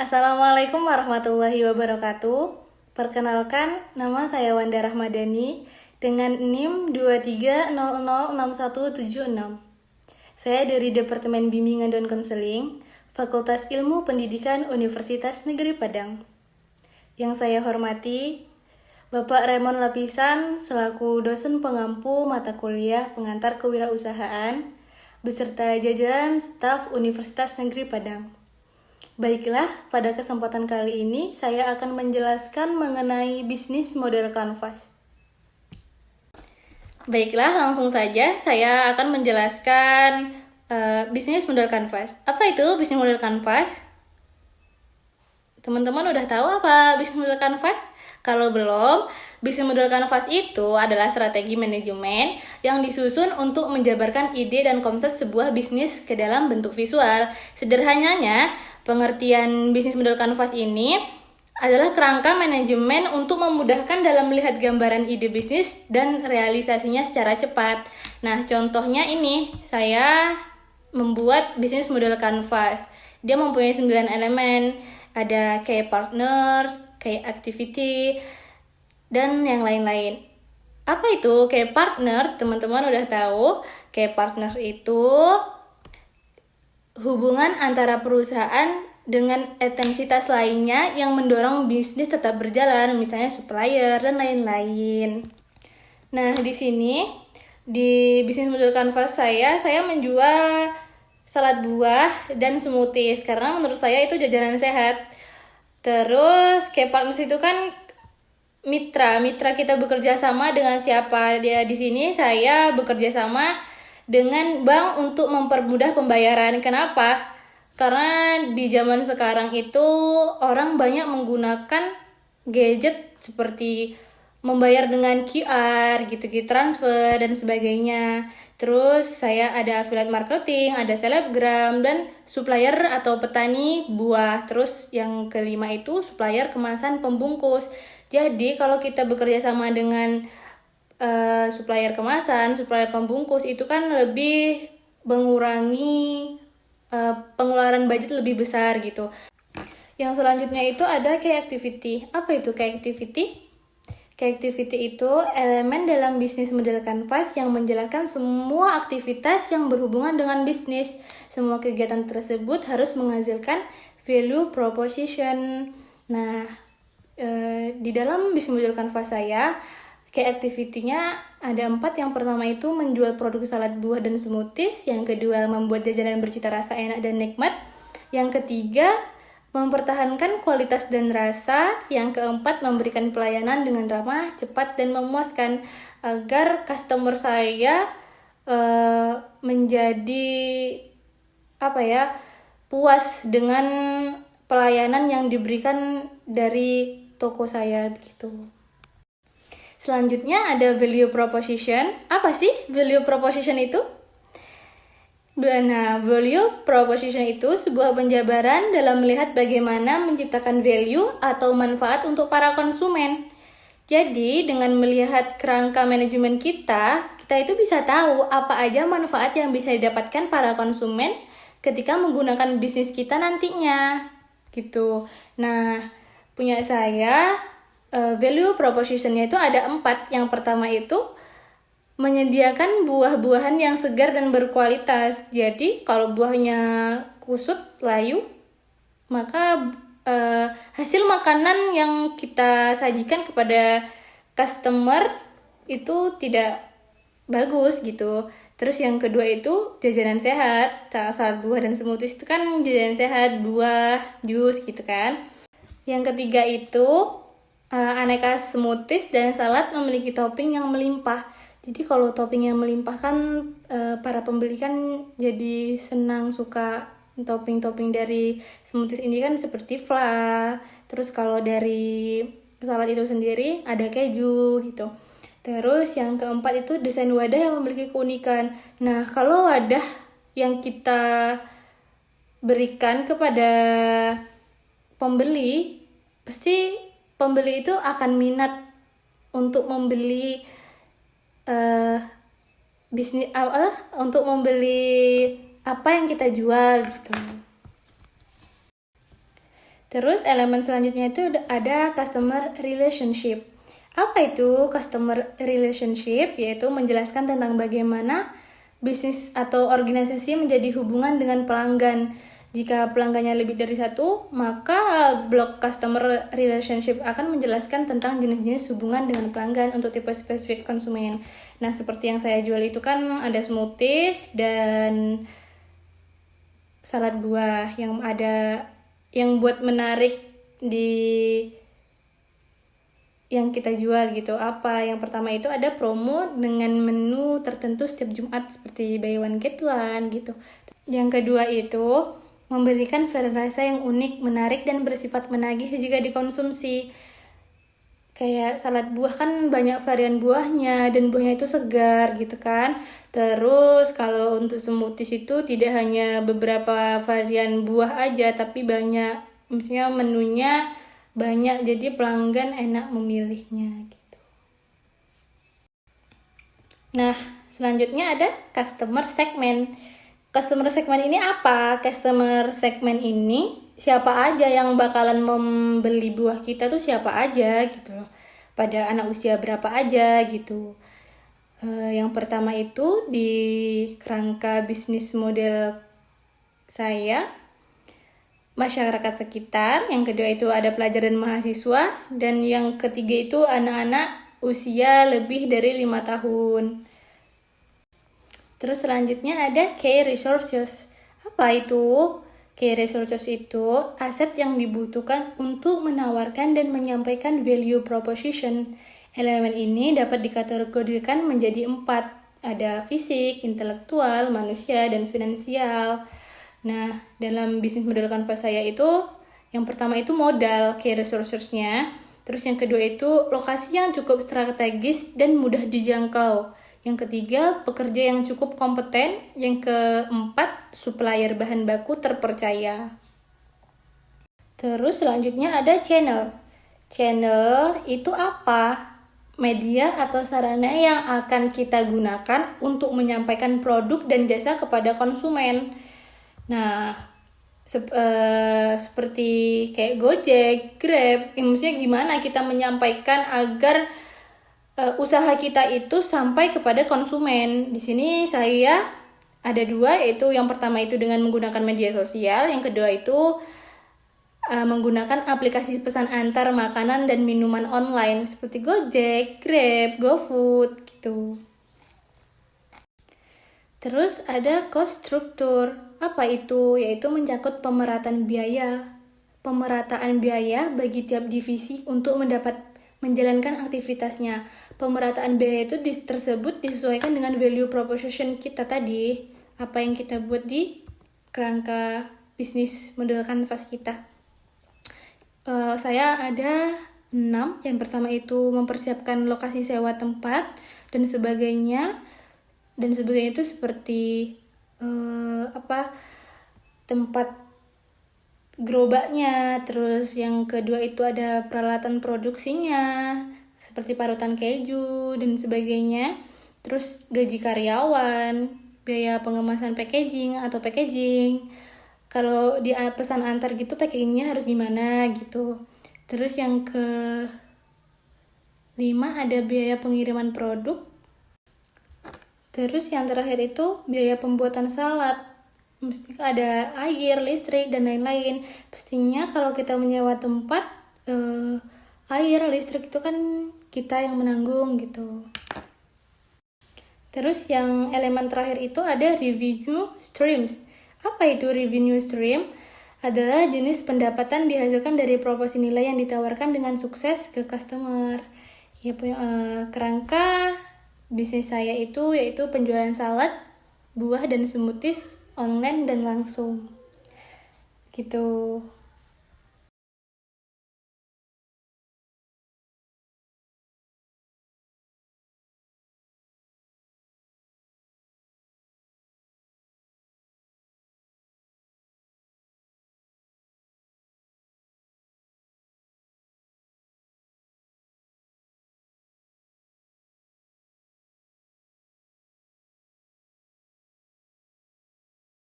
Assalamualaikum warahmatullahi wabarakatuh. Perkenalkan, nama saya Wanda Rahmadani dengan NIM 23006176. Saya dari Departemen Bimbingan dan Konseling, Fakultas Ilmu Pendidikan Universitas Negeri Padang. Yang saya hormati, Bapak Raymond Lapisan selaku dosen pengampu mata kuliah pengantar kewirausahaan beserta jajaran staf Universitas Negeri Padang. Baiklah, pada kesempatan kali ini saya akan menjelaskan mengenai bisnis model kanvas. Baiklah, langsung saja saya akan menjelaskan bisnis model kanvas. Apa itu bisnis model kanvas? Teman-teman udah tahu apa bisnis model kanvas? Kalau belum, bisnis model kanvas itu adalah strategi manajemen yang disusun untuk menjabarkan ide dan konsep sebuah bisnis ke dalam bentuk visual. Sederhananya, pengertian bisnis model kanvas ini adalah kerangka manajemen untuk memudahkan dalam melihat gambaran ide bisnis dan realisasinya secara cepat. Nah, contohnya ini, saya membuat bisnis model kanvas. Dia mempunyai 9 elemen, ada kayak partners, kayak activity, dan yang lain-lain. Apa itu kayak partner? Teman-teman udah tahu, kayak partner itu hubungan antara perusahaan dengan intensitas lainnya yang mendorong bisnis tetap berjalan, misalnya supplier dan lain-lain. Nah, di sini di bisnis model kanvas saya menjual salad buah dan smoothies karena menurut saya itu jajanan sehat. Terus kayak partners itu kan mitra kita bekerja sama dengan siapa? Dia di sini saya bekerja sama dengan bank untuk mempermudah pembayaran. Kenapa? Karena di zaman sekarang itu orang banyak menggunakan gadget seperti membayar dengan QR, gitu-gitu, transfer dan sebagainya. Terus saya ada affiliate marketing, ada selebgram dan supplier atau petani buah. Terus yang kelima itu supplier kemasan pembungkus. Jadi kalau kita bekerja sama dengan supplier kemasan, supplier pembungkus itu kan lebih mengurangi pengeluaran budget lebih besar gitu. Yang selanjutnya itu ada key activity. Apa itu key activity? Key activity itu elemen dalam bisnis model kanvas yang menjelaskan semua aktivitas yang berhubungan dengan bisnis. Semua kegiatan tersebut harus menghasilkan value proposition. Nah, di dalam bisnis model kanvas saya, key activity-nya ada 4. Yang pertama itu menjual produk salad buah dan smoothies. Yang kedua, membuat jajanan bercita rasa enak dan nikmat. Yang ketiga, mempertahankan kualitas dan rasa. Yang keempat, memberikan pelayanan dengan ramah, cepat, dan memuaskan agar customer saya menjadi puas dengan pelayanan yang diberikan dari toko saya begitu. Selanjutnya ada value proposition. Apa sih value proposition itu? Nah, value proposition itu sebuah penjabaran dalam melihat bagaimana menciptakan value atau manfaat untuk para konsumen. Jadi, dengan melihat kerangka manajemen kita itu bisa tahu apa aja manfaat yang bisa didapatkan para konsumen ketika menggunakan bisnis kita nantinya. Gitu. Nah, punya saya value proposition-nya itu ada 4. Yang pertama itu menyediakan buah-buahan yang segar dan berkualitas. Jadi kalau buahnya kusut, layu, maka hasil makanan yang kita sajikan kepada customer itu tidak bagus gitu. Terus yang kedua itu jajanan sehat. Salad buah dan smoothies itu kan jajanan sehat, buah, jus gitu kan. Yang ketiga itu aneka smoothies dan salad memiliki topping yang melimpah. Jadi kalau topping yang melimpah kan para pembeli kan jadi senang, suka topping-topping dari smoothies ini kan seperti flan. Terus kalau dari salad itu sendiri ada keju gitu. Terus yang keempat itu desain wadah yang memiliki keunikan. Nah, kalau wadah yang kita berikan kepada pembeli, pasti pembeli itu akan minat untuk membeli untuk membeli apa yang kita jual gitu. Terus elemen selanjutnya itu ada customer relationship. Apa itu customer relationship? Yaitu menjelaskan tentang bagaimana bisnis atau organisasi menjadi hubungan dengan pelanggan. Jika pelanggannya lebih dari satu, maka blok customer relationship akan menjelaskan tentang jenis-jenis hubungan dengan pelanggan untuk tipe spesifik konsumen. Nah, seperti yang saya jual itu kan ada smoothies dan salad buah yang buat menarik di yang kita jual gitu. Apa yang pertama itu ada promo dengan menu tertentu setiap Jumat seperti buy one get one gitu. Yang kedua itu memberikan varian rasa yang unik, menarik dan bersifat menagih jika dikonsumsi. Kayak salad buah kan banyak varian buahnya dan buahnya itu segar gitu kan. Terus kalau untuk smoothies itu tidak hanya beberapa varian buah aja tapi banyak, maksudnya menunya banyak jadi pelanggan enak memilihnya gitu. Nah, selanjutnya ada customer segment. Customer segment ini apa? Customer segment ini siapa aja yang bakalan membeli buah kita tuh siapa aja gitu loh. Pada anak usia berapa aja gitu. Yang pertama itu di kerangka bisnis model saya, masyarakat sekitar. Yang kedua itu ada pelajar dan mahasiswa. Dan yang ketiga itu anak-anak usia lebih dari 5 tahun. Terus selanjutnya ada key resources. Apa itu? Key resources itu aset yang dibutuhkan untuk menawarkan dan menyampaikan value proposition. Elemen ini dapat dikategorikan menjadi 4. Ada fisik, intelektual, manusia, dan finansial. Nah, dalam bisnis model kanvas saya itu, yang pertama itu modal, key resources-nya. Terus yang kedua itu lokasi yang cukup strategis dan mudah dijangkau. Yang ketiga, pekerja yang cukup kompeten. Yang keempat, supplier bahan baku terpercaya. Terus selanjutnya ada channel. Channel itu apa? Media atau sarana yang akan kita gunakan untuk menyampaikan produk dan jasa kepada konsumen. Nah, seperti kayak Gojek, Grab, maksudnya gimana kita menyampaikan agar usaha kita itu sampai kepada konsumen. Di sini saya ada 2, yaitu yang pertama itu dengan menggunakan media sosial, yang kedua itu menggunakan aplikasi pesan antar makanan dan minuman online seperti Gojek, Grab, GoFood gitu. Terus ada cost structure. Apa itu? Yaitu mencakup pemerataan biaya. Pemerataan biaya bagi tiap divisi untuk menjalankan aktivitasnya. Pemerataan biaya itu tersebut disesuaikan dengan value proposition kita tadi. Apa yang kita buat di kerangka bisnis model kanvas kita. Saya ada 6. Yang pertama itu mempersiapkan lokasi sewa tempat dan sebagainya. Dan sebagainya itu seperti tempat gerobaknya. Terus yang kedua itu ada peralatan produksinya seperti parutan keju dan sebagainya. Terus gaji karyawan, biaya pengemasan packaging atau packaging. Kalau di pesan antar gitu packagingnya harus gimana gitu. Terus yang ke 5 ada biaya pengiriman produk. Terus yang terakhir itu biaya pembuatan salad. Mesti ada air, listrik, dan lain-lain. Pastinya kalau kita menyewa tempat, air, listrik itu kan kita yang menanggung gitu. Terus yang elemen terakhir itu ada revenue streams. Apa itu revenue stream? Adalah jenis pendapatan dihasilkan dari proporsi nilai yang ditawarkan dengan sukses ke customer. Ya, kerangka bisnis saya itu yaitu penjualan salad, buah dan smoothies online dan langsung. Gitu.